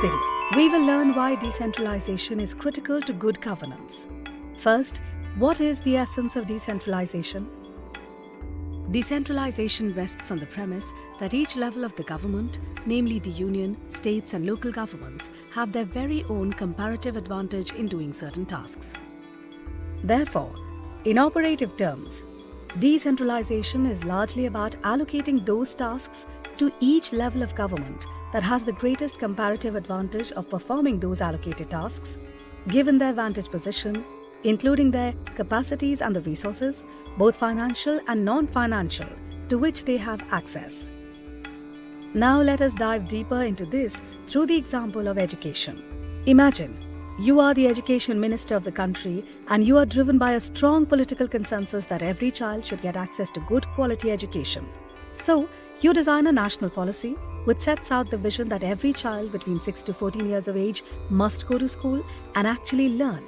video, we will learn why decentralization is critical to good governance. First, what is the essence of decentralization? Decentralization rests on the premise that each level of the government, namely the union, states and local governments, have their very own comparative advantage in doing certain tasks. Therefore, in operative terms, decentralization is largely about allocating those tasks to each level of government that has the greatest comparative advantage of performing those allocated tasks, given their vantage position, including their capacities and the resources, both financial and non-financial, to which they have access. Now let us dive deeper into this through the example of education. Imagine you are the education minister of the country and you are driven by a strong political consensus that every child should get access to good quality education. So, you design a national policy which sets out the vision that every child between 6 to 14 years of age must go to school and actually learn.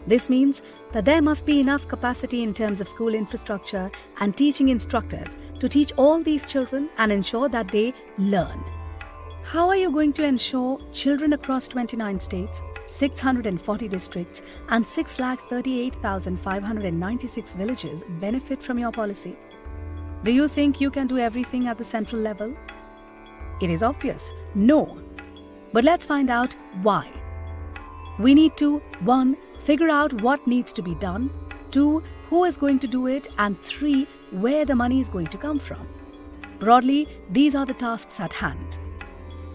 This means that there must be enough capacity in terms of school infrastructure and teaching instructors to teach all these children and ensure that they learn. How are you going to ensure children across 29 states, 640 districts and 638,596 villages benefit from your policy? Do you think you can do everything at the central level? It is obvious, no. But let's find out why. We need to 1. Figure out what needs to be done, 2. Who is going to do it, and 3. Where the money is going to come from. Broadly, these are the tasks at hand.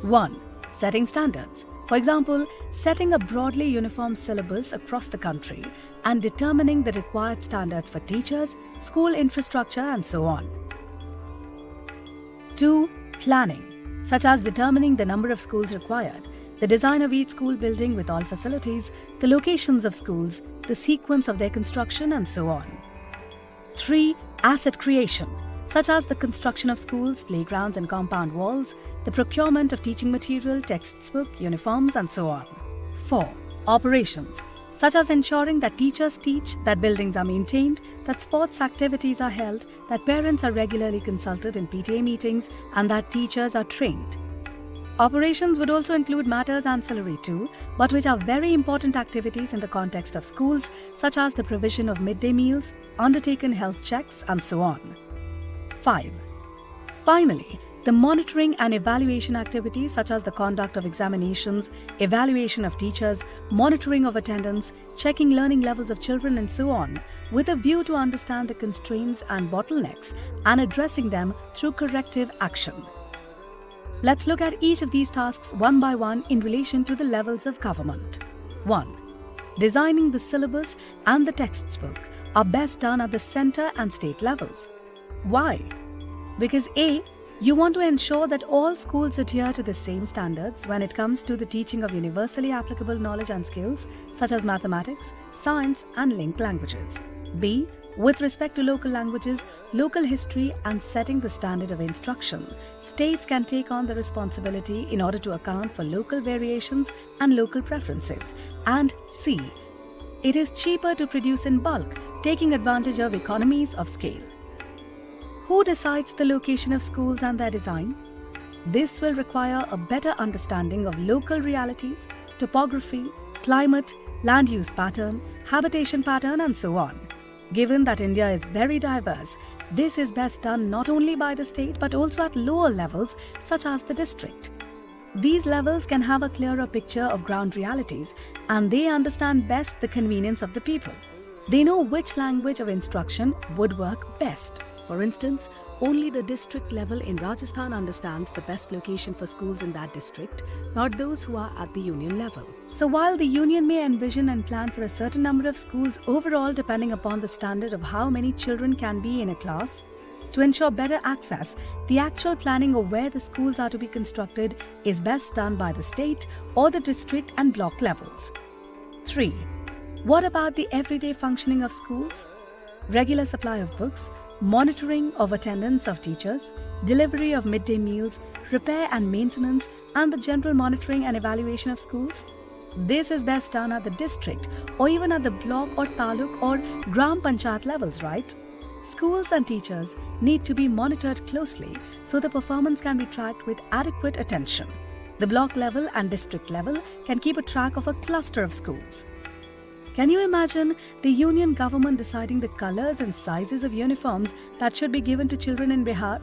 1. Setting standards. For example, setting a broadly uniform syllabus across the country and determining the required standards for teachers, school infrastructure and so on. 2. Planning, such as determining the number of schools required, the design of each school building with all facilities, the locations of schools, the sequence of their construction and so on. 3. Asset creation, such as the construction of schools, playgrounds and compound walls, the procurement of teaching material, textbook, uniforms and so on. 4. Operations, such as ensuring that teachers teach, that buildings are maintained, that sports activities are held, that parents are regularly consulted in PTA meetings and that teachers are trained. Operations would also include matters ancillary to, but which are very important activities in the context of schools, such as the provision of midday meals, undertaken health checks and so on. 5. Finally, the monitoring and evaluation activities such as the conduct of examinations, evaluation of teachers, monitoring of attendance, checking learning levels of children and so on, with a view to understand the constraints and bottlenecks and addressing them through corrective action. Let's look at each of these tasks one by one in relation to the levels of government. 1. Designing the syllabus and the textbook are best done at the center and state levels. Why? Because A. You want to ensure that all schools adhere to the same standards when it comes to the teaching of universally applicable knowledge and skills such as mathematics, science and linked languages. B. With respect to local languages, local history and setting the standard of instruction, states can take on the responsibility in order to account for local variations and local preferences. And C. It is cheaper to produce in bulk, taking advantage of economies of scale. Who decides the location of schools and their design? This will require a better understanding of local realities, topography, climate, land use pattern, habitation pattern and so on. Given that India is very diverse, this is best done not only by the state but also at lower levels such as the district. These levels can have a clearer picture of ground realities and they understand best the convenience of the people. They know which language of instruction would work best. For instance, only the district level in Rajasthan understands the best location for schools in that district, not those who are at the union level. So while the union may envision and plan for a certain number of schools overall depending upon the standard of how many children can be in a class, to ensure better access, the actual planning of where the schools are to be constructed is best done by the state or the district and block levels. 3. What about the everyday functioning of schools? Regular supply of books, monitoring of attendance of teachers, delivery of midday meals, repair and maintenance, and the general monitoring and evaluation of schools? This is best done at the district or even at the block or taluk or gram panchayat levels, right? Schools and teachers need to be monitored closely so the performance can be tracked with adequate attention. The block level and district level can keep a track of a cluster of schools. Can you imagine the union government deciding the colors and sizes of uniforms that should be given to children in Bihar?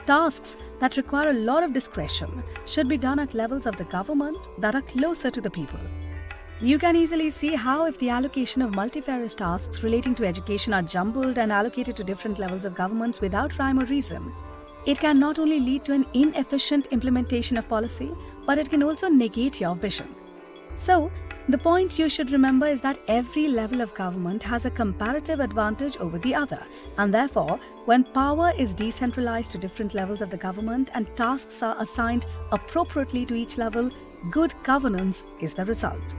Tasks that require a lot of discretion should be done at levels of the government that are closer to the people. You can easily see how if the allocation of multifarious tasks relating to education are jumbled and allocated to different levels of governments without rhyme or reason, it can not only lead to an inefficient implementation of policy, but it can also negate your vision. So, the point you should remember is that every level of government has a comparative advantage over the other, and therefore, when power is decentralized to different levels of the government and tasks are assigned appropriately to each level, good governance is the result.